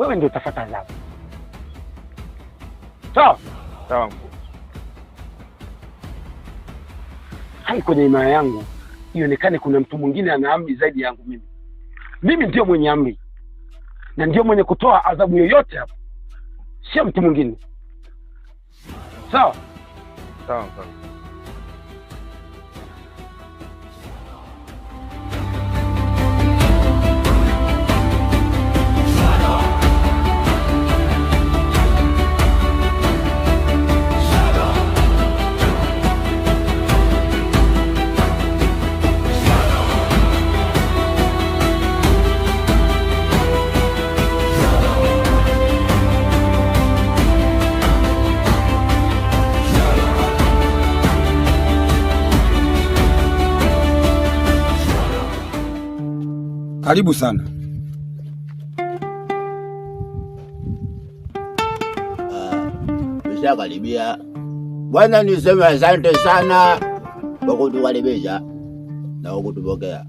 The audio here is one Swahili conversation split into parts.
wewe ndio utafuata adhabu. Sawa? Sawa mkuu. Hai kwenye imaya yangu ionekane kuna mtu mwingine ana amri zaidi yangu mimi. Mimi ndio mwenye amri. Na ndio mwenye kutoa adhabu yoyote hapa. Sio mtu mwingine. Sawa? Sawa mkuu. Karibu sana. Nishakaribia. Bwana, niseme asante sana kwa kutukaribisha na kutupokea.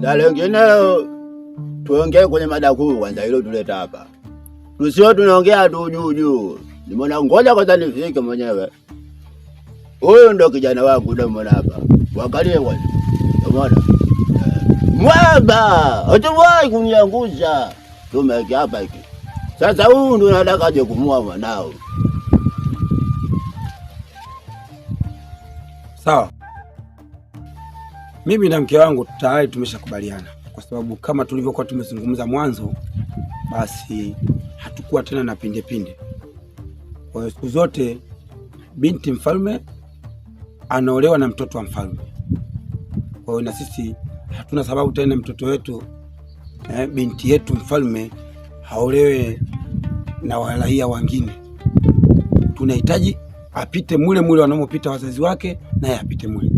Na lengine tuongee kwenye mada kuu kwanza, hilo tuleta hapa. Tusio tunaongea tu juu. Nimeona ngoja kwanza nifike mwenyewe. Huyu ndo kijana wangu ndio hapa. Waangalie kwanza. Umeona? Mwamba, hatuwahi kuniangusha. Tumeweka hapa hiki. Sasa huyu ndo nataka aje kumua mwanao. Sawa. Mimi na mke wangu tayari tumeshakubaliana, kwa sababu kama tulivyokuwa tumezungumza mwanzo, basi hatukuwa tena na pinde. Kwa hiyo siku zote binti mfalme anaolewa na mtoto wa mfalme. Kwa hiyo na sisi hatuna sababu tena mtoto wetu binti yetu mfalme haolewe na waraia wengine. Tunahitaji apite mule wanamopita wazazi wake, naye apite mule.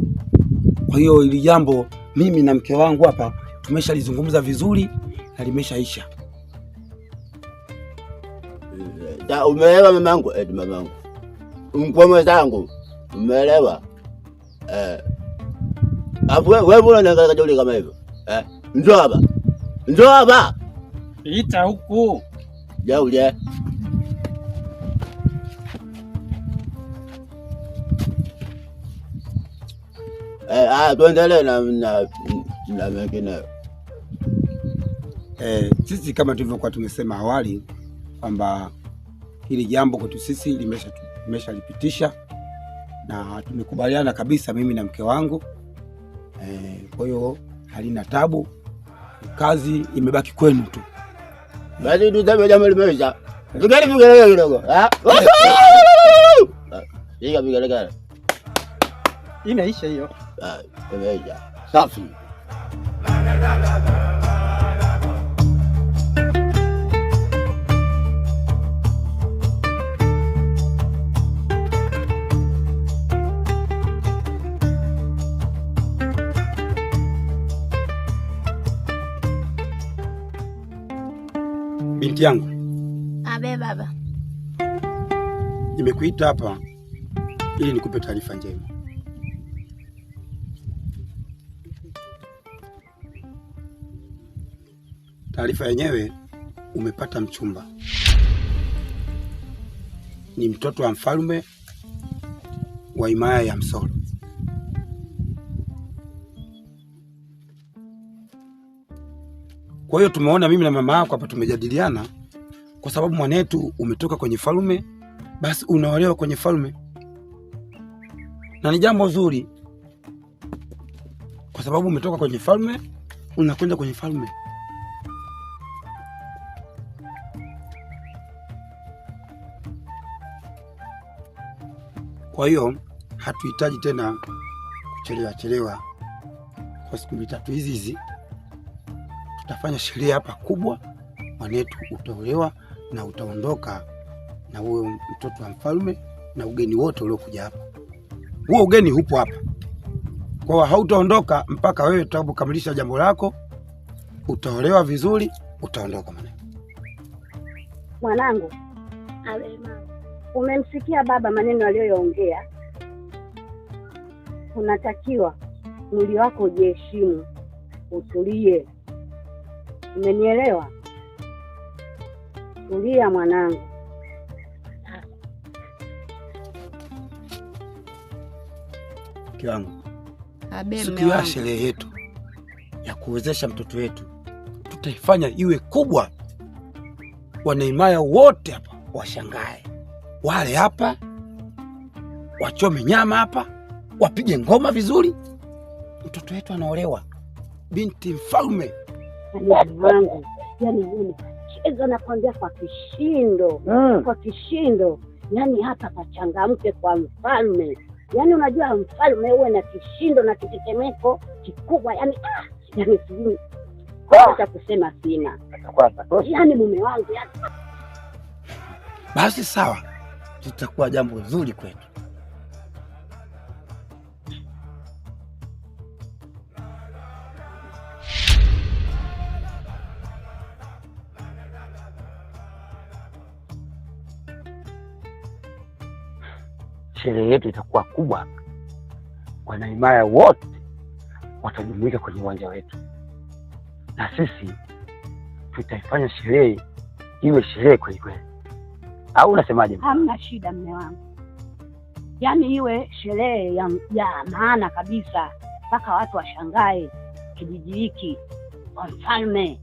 Kwa hiyo ili jambo mimi na mke wangu hapa tumeshalizungumza vizuri na limeshaisha. Umeelewa mamangu? Mamangu. Mkwe zangu. Umeelewa? Afu wewe unaangalia kajoli kama hivyo. Njoo hapa. Ita huku. Jauje. Tuendelee na mengine. Sisi kama tulivyokuwa tumesema awali kwamba hili jambo kwetu sisi limeshalipitisha na tumekubaliana kabisa mimi na mke wangu. Kwa hiyo halina tabu, kazi imebaki kwenu tu. Basi tuseme jambo limeisha. Vigele kidogo. Vigele. Imeisha hiyo. Imeisha. Safi. Binti yangu. Abe baba. Nimekuita hapa ili nikupe taarifa njema. Taarifa yenyewe, umepata mchumba. Ni mtoto wa mfalme wa himaya ya Msolo. Kwa hiyo tumeona mimi na mama yako hapa tumejadiliana, kwa sababu mwanetu umetoka kwenye falme, basi unaolewa kwenye falme. Na ni jambo zuri, kwa sababu umetoka kwenye falme unakwenda kwenye falme. Kwa hiyo hatuhitaji tena kuchelewa. Kwa siku 3 hizi tutafanya sherehe hapa kubwa. Mwanetu utaolewa na utaondoka na huyo mtoto wa mfalme na ugeni wote uliokuja hapa. Huo ugeni hupo hapa. Kwa hiyo hautaondoka mpaka wewe utakapokamilisha jambo lako. Utaolewa vizuri, utaondoka mwana. Mwanangu, umemsikia baba maneno aliyoyaongea. Unatakiwa mwili wako ujiheshimu, utulie. Umenielewa? Tulia mwanangu. Mke wangu, siku ya sherehe yetu ya kuwezesha mtoto wetu tutaifanya iwe kubwa. Wanaimaya wote hapa washangae, wale hapa wachome nyama hapa, wapige ngoma vizuri. Mtoto wetu anaolewa, binti mfalme. Wangu, yani cheza na kuanzia kwa kishindo, kwa kishindo. Yani hapa pachangamke kwa mfalme. Yani unajua mfalme uwe na kishindo na kitetemeko kikubwa. Yani sijui cha kusema sina. Yani mume wangu yani. Basi sawa, tutakuwa jambo zuri kwetu. Sherehe yetu itakuwa kubwa. Wanaimaya wote watajumuika kwenye uwanja wetu, na sisi tutaifanya sherehe iwe sherehe kweli kweli. Au unasemaje? Hamna shida mume wangu, yani iwe sherehe ya maana kabisa, mpaka watu washangae kijiji hiki kwa mfalme.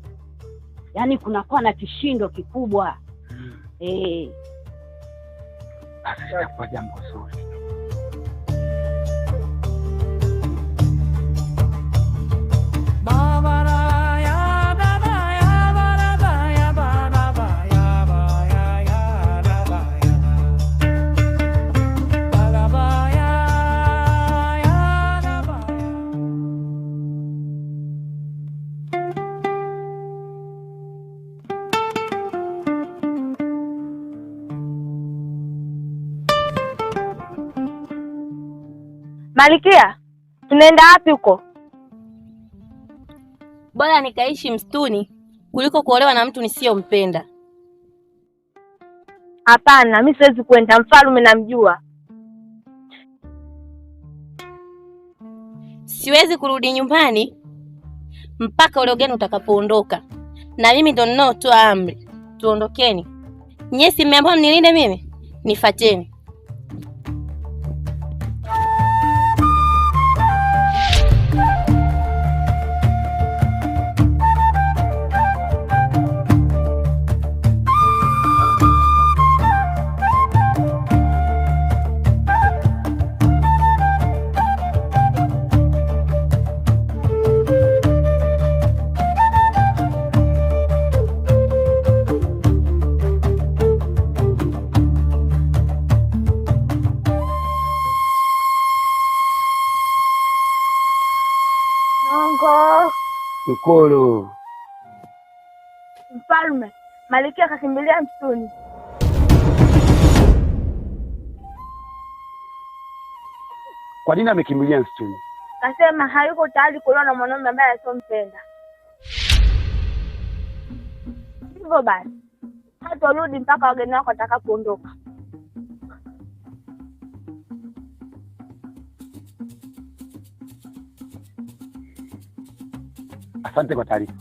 Yani kunakuwa na kishindo kikubwa. Basi itakuwa jambo zuri. Malikia, tunaenda wapi huko? Bora nikaishi msituni kuliko kuolewa na mtu nisiyompenda. Hapana, mimi siwezi kwenda, mfalme namjua. Siwezi kurudi nyumbani mpaka ule ugeni utakapoondoka. Na mimi ndo ninaotoa amri. Tuondokeni. Nyesi mmeambiwa mnilinde mimi? Nifuateni. Mkolo. Mfalme, Malikia akakimbilia msituni. Kwa nini amekimbilia msituni? Kasema hayuko tayari kuolewa na mwanaume ambaye asompenda. Hivyo basi, hatarudi mpaka wageni wako watakapoondoka. Asante kwa taarifa.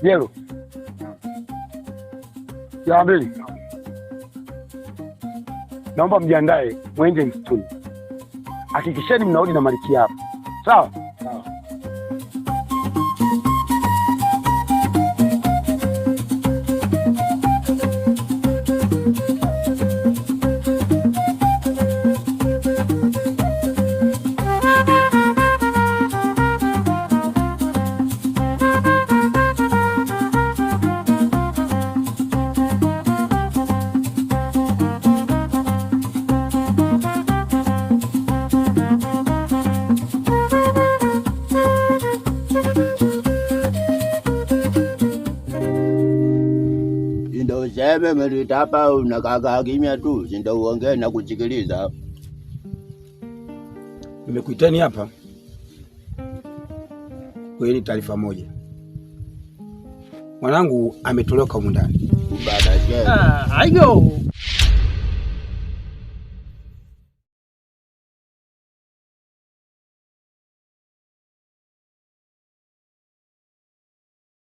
Jelo. Ya mbili. Naomba mjiandae mwende msituni. Hakikisheni mnarudi na Malikia hapa. Sawa? Sawa. Useme Melita hapa unakaa kimya tu, sinda uongee na kusikiliza. Nimekuiteni hapa kwa ni taarifa moja. Mwanangu ametoroka humu ndani. Baba, Ayo,